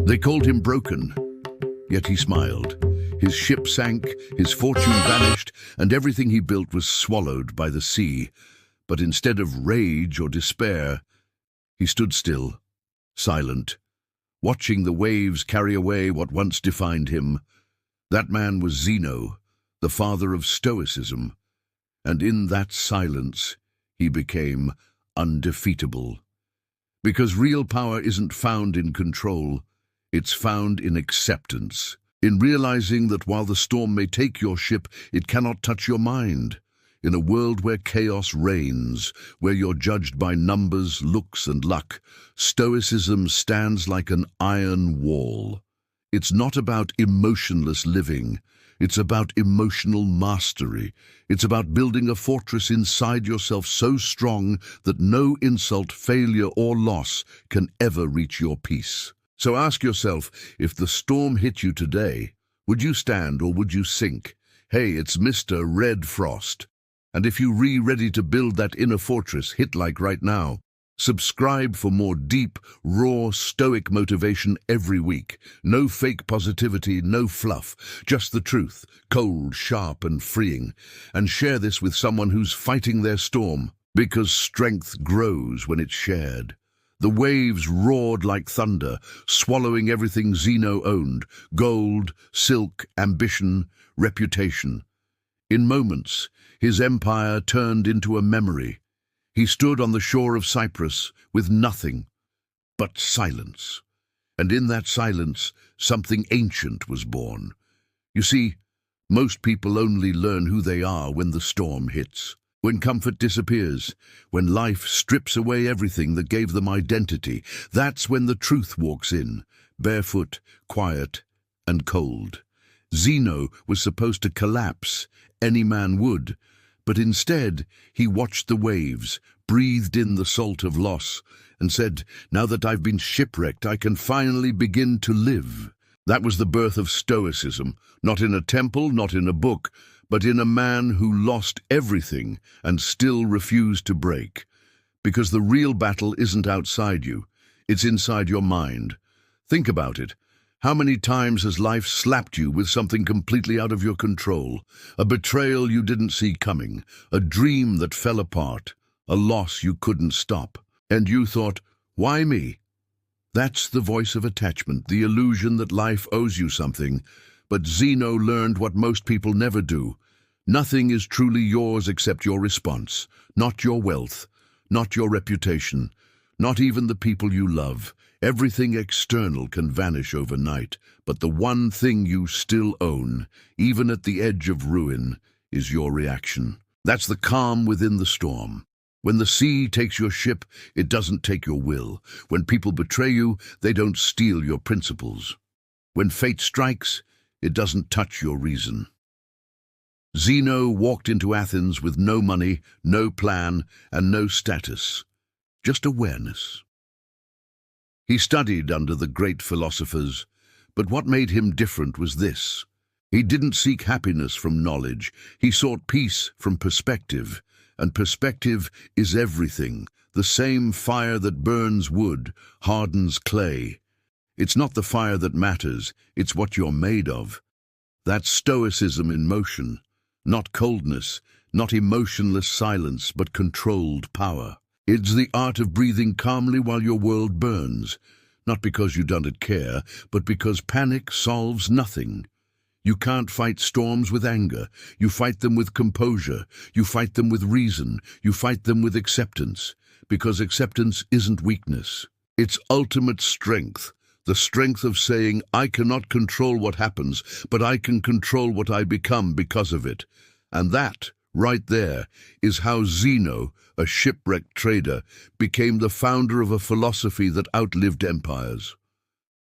They called him broken, yet he smiled. His ship sank, his fortune vanished, and everything he built was swallowed by the sea. But instead of rage or despair, he stood still, silent, watching the waves carry away what once defined him. That man was Zeno, the father of Stoicism, and in that silence he became undefeatable. Because real power isn't found in control, it's found in acceptance, in realizing that while the storm may take your ship, it cannot touch your mind. In a world where chaos reigns, where you're judged by numbers, looks, and luck, Stoicism stands like an iron wall. It's not about emotionless living. It's about emotional mastery. It's about building a fortress inside yourself so strong that no insult, failure, or loss can ever reach your peace. So ask yourself, if the storm hit you today, would you stand or would you sink? Hey, it's Mr. Red Frost. And if you're ready to build that inner fortress, hit like right now. Subscribe for more deep, raw, stoic motivation every week. No fake positivity, no fluff, just the truth, cold, sharp, and freeing. And share this with someone who's fighting their storm, because strength grows when it's shared. The waves roared like thunder, swallowing everything Zeno owned: gold, silk, ambition, reputation. In moments, his empire turned into a memory. He stood on the shore of Cyprus with nothing but silence. And in that silence, something ancient was born. You see, most people only learn who they are when the storm hits, when comfort disappears, when life strips away everything that gave them identity. That's when the truth walks in, barefoot, quiet, and cold. Zeno was supposed to collapse, any man would, but instead he watched the waves, breathed in the salt of loss, and said, "Now that I've been shipwrecked, I can finally begin to live." That was the birth of Stoicism, not in a temple, not in a book, but in a man who lost everything and still refused to break. Because the real battle isn't outside you, it's inside your mind. Think about it. How many times has life slapped you with something completely out of your control? A betrayal you didn't see coming, a dream that fell apart, a loss you couldn't stop. And you thought, why me? That's the voice of attachment, the illusion that life owes you something. But Zeno learned what most people never do. Nothing is truly yours except your response, not your wealth, not your reputation, not even the people you love. Everything external can vanish overnight, but the one thing you still own, even at the edge of ruin, is your reaction. That's the calm within the storm. When the sea takes your ship, it doesn't take your will. When people betray you, they don't steal your principles. When fate strikes, it doesn't touch your reason. Zeno walked into Athens with no money, no plan, and no status. Just awareness. He studied under the great philosophers, but what made him different was this. He didn't seek happiness from knowledge. He sought peace from perspective. And perspective is everything. The same fire that burns wood hardens clay. It's not the fire that matters, it's what you're made of. That's Stoicism in motion. Not coldness, not emotionless silence, but controlled power. It's the art of breathing calmly while your world burns, not because you don't care, but because panic solves nothing. You can't fight storms with anger. You fight them with composure. You fight them with reason. You fight them with acceptance, because acceptance isn't weakness. It's ultimate strength, the strength of saying, I cannot control what happens, but I can control what I become because of it. And that, right there, is how Zeno, a shipwrecked trader, became the founder of a philosophy that outlived empires.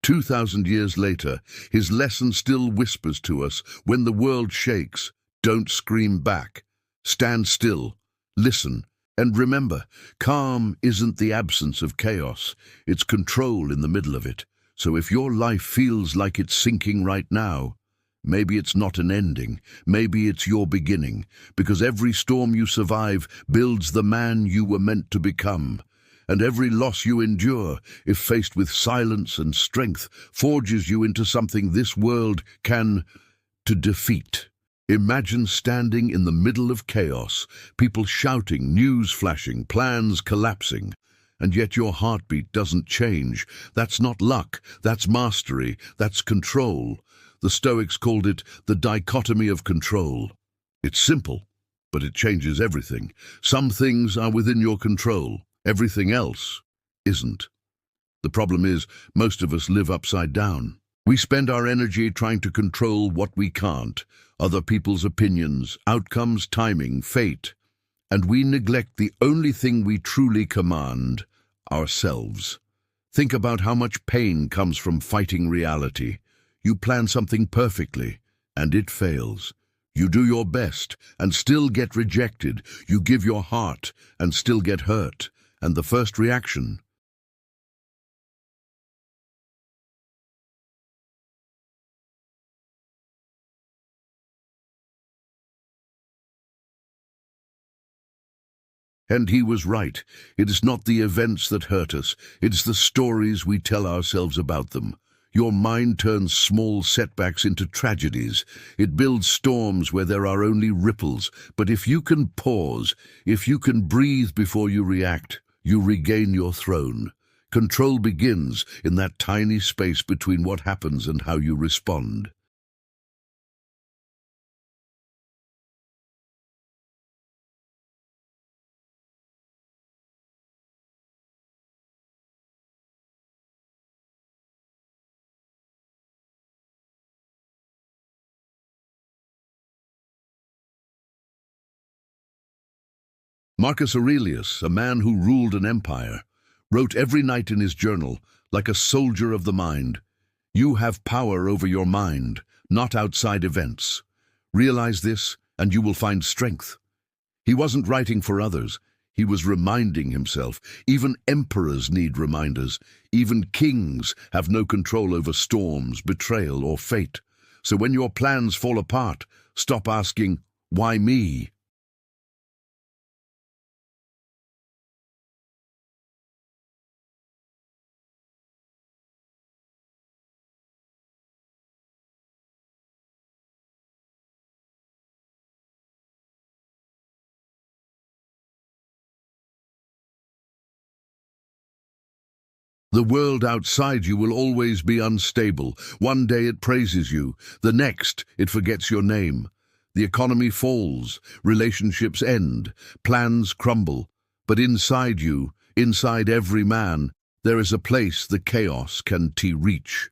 2,000 years later, his lesson still whispers to us, when the world shakes, don't scream back. Stand still, listen, and remember, calm isn't the absence of chaos, it's control in the middle of it. So if your life feels like it's sinking right now, maybe it's not an ending, maybe it's your beginning, because every storm you survive builds the man you were meant to become. And every loss you endure, if faced with silence and strength, forges you into something this world can to defeat. Imagine standing in the middle of chaos, people shouting, news flashing, plans collapsing, and yet your heartbeat doesn't change. That's not luck, that's mastery, that's control. The Stoics called it the dichotomy of control. It's simple, but it changes everything. Some things are within your control, everything else isn't. The problem is, most of us live upside down. We spend our energy trying to control what we can't, other people's opinions, outcomes, timing, fate, and we neglect the only thing we truly command, ourselves. Think about how much pain comes from fighting reality. You plan something perfectly, and it fails. You do your best, and still get rejected. You give your heart, and still get hurt. And the first reaction, and he was right. It is not the events that hurt us, it is the stories we tell ourselves about them. Your mind turns small setbacks into tragedies. It builds storms where there are only ripples. But if you can pause, if you can breathe before you react, you regain your throne. Control begins in that tiny space between what happens and how you respond. Marcus Aurelius, a man who ruled an empire, wrote every night in his journal, like a soldier of the mind, "You have power over your mind, not outside events. Realize this, and you will find strength." He wasn't writing for others. He was reminding himself. Even emperors need reminders. Even kings have no control over storms, betrayal, or fate. So when your plans fall apart, stop asking, "Why me?" The world outside you will always be unstable. One day it praises you, the next it forgets your name. The economy falls, relationships end, plans crumble. But inside you, inside every man, there is a place the chaos can reach.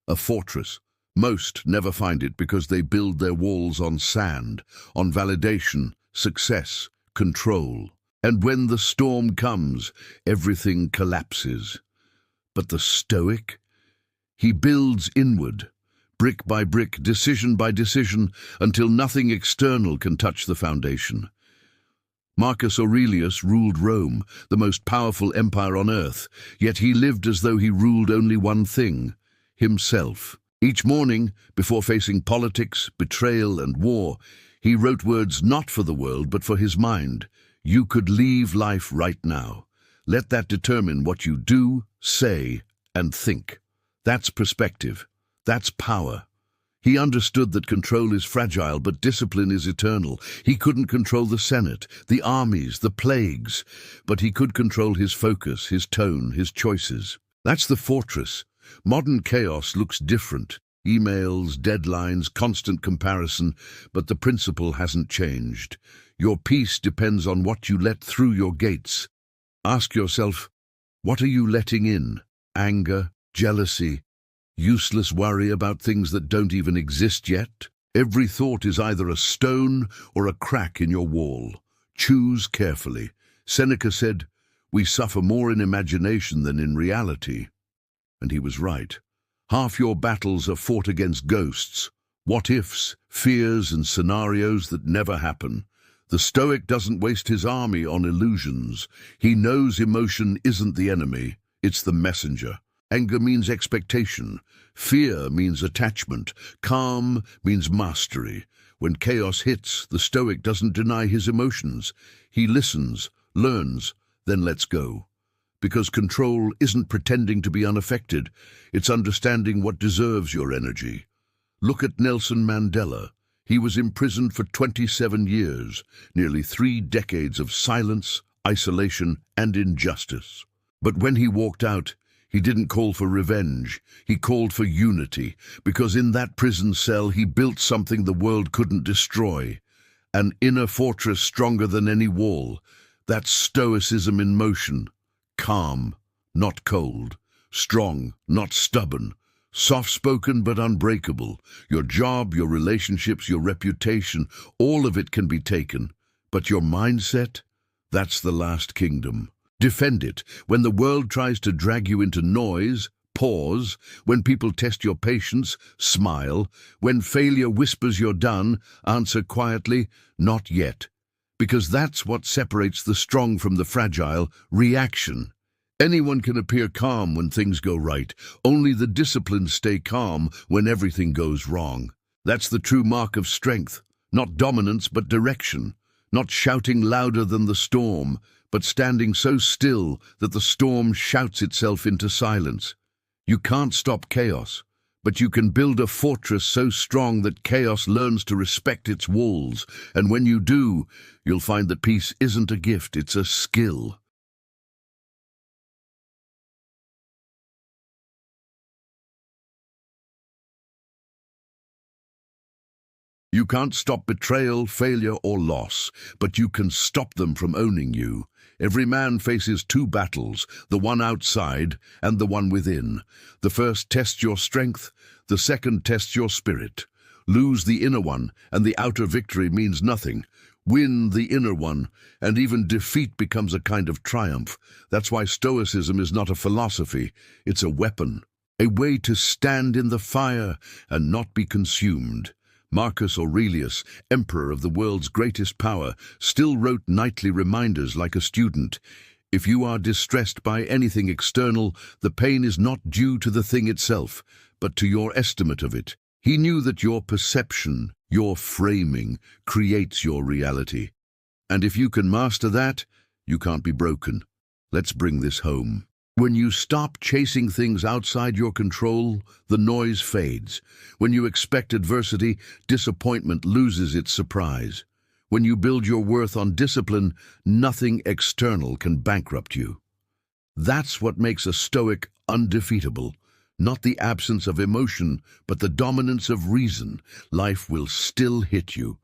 A fortress. Most never find it because they build their walls on sand, on validation, success, control. And when the storm comes, everything collapses. But the Stoic? He builds inward, brick by brick, decision by decision, until nothing external can touch the foundation. Marcus Aurelius ruled Rome, the most powerful empire on earth, yet he lived as though he ruled only one thing, himself. Each morning, before facing politics, betrayal, and war, he wrote words not for the world but for his mind. You could leave life right now. Let that determine what you do, say, and think. That's perspective. That's power. He understood that control is fragile, but discipline is eternal. He couldn't control the Senate, the armies, the plagues, but he could control his focus, his tone, his choices. That's the fortress. Modern chaos looks different. Emails, deadlines, constant comparison, but the principle hasn't changed. Your peace depends on what you let through your gates. Ask yourself, what are you letting in? Anger, jealousy, useless worry about things that don't even exist yet? Every thought is either a stone or a crack in your wall. Choose carefully. Seneca said, "We suffer more in imagination than in reality." And he was right. Half your battles are fought against ghosts, what-ifs, fears and scenarios that never happen. The Stoic doesn't waste his army on illusions. He knows emotion isn't the enemy, it's the messenger. Anger means expectation. Fear means attachment. Calm means mastery. When chaos hits, the Stoic doesn't deny his emotions. He listens, learns, then lets go. Because control isn't pretending to be unaffected, it's understanding what deserves your energy. Look at Nelson Mandela. He was imprisoned for 27 years, nearly 3 decades of silence, isolation, and injustice. But when he walked out, he didn't call for revenge. He called for unity, because in that prison cell he built something the world couldn't destroy. An inner fortress stronger than any wall. That's Stoicism in motion. Calm, not cold. Strong, not stubborn. Soft-spoken but unbreakable. Your job, your relationships, your reputation, all of it can be taken. But your mindset? That's the last kingdom. Defend it. When the world tries to drag you into noise, pause. When people test your patience, smile. When failure whispers you're done, answer quietly, not yet. Because that's what separates the strong from the fragile, reaction. Anyone can appear calm when things go right. Only the disciplined stay calm when everything goes wrong. That's the true mark of strength. Not dominance, but direction. Not shouting louder than the storm, but standing so still that the storm shouts itself into silence. You can't stop chaos, but you can build a fortress so strong that chaos learns to respect its walls. And when you do, you'll find that peace isn't a gift, it's a skill. You can't stop betrayal, failure, or loss, but you can stop them from owning you. Every man faces 2 battles, the one outside and the one within. The first tests your strength, the second tests your spirit. Lose the inner one, and the outer victory means nothing. Win the inner one, and even defeat becomes a kind of triumph. That's why Stoicism is not a philosophy, it's a weapon. A way to stand in the fire and not be consumed. Marcus Aurelius, emperor of the world's greatest power, still wrote nightly reminders like a student. If you are distressed by anything external, the pain is not due to the thing itself, but to your estimate of it. He knew that your perception, your framing, creates your reality. And if you can master that, you can't be broken. Let's bring this home. When you stop chasing things outside your control, the noise fades. When you expect adversity, disappointment loses its surprise. When you build your worth on discipline, nothing external can bankrupt you. That's what makes a Stoic undefeatable. Not the absence of emotion, but the dominance of reason. Life will still hit you.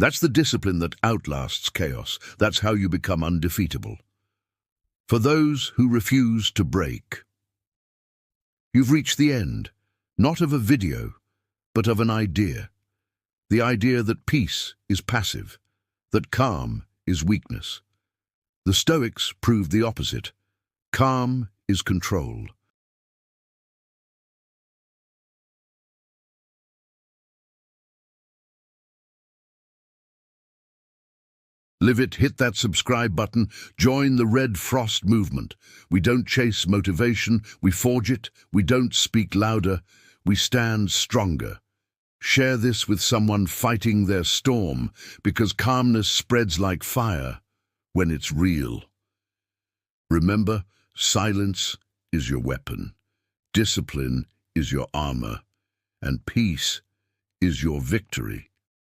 That's the discipline that outlasts chaos. That's how you become undefeatable. For those who refuse to break, you've reached the end, not of a video, but of an idea. The idea that peace is passive, that calm is weakness. The Stoics proved the opposite. Calm is control. Live it, hit that subscribe button, join the Red Frost movement. We don't chase motivation, we forge it. We don't speak louder, we stand stronger. Share this with someone fighting their storm, because calmness spreads like fire when it's real. Remember, silence is your weapon, discipline is your armor, and peace is your victory.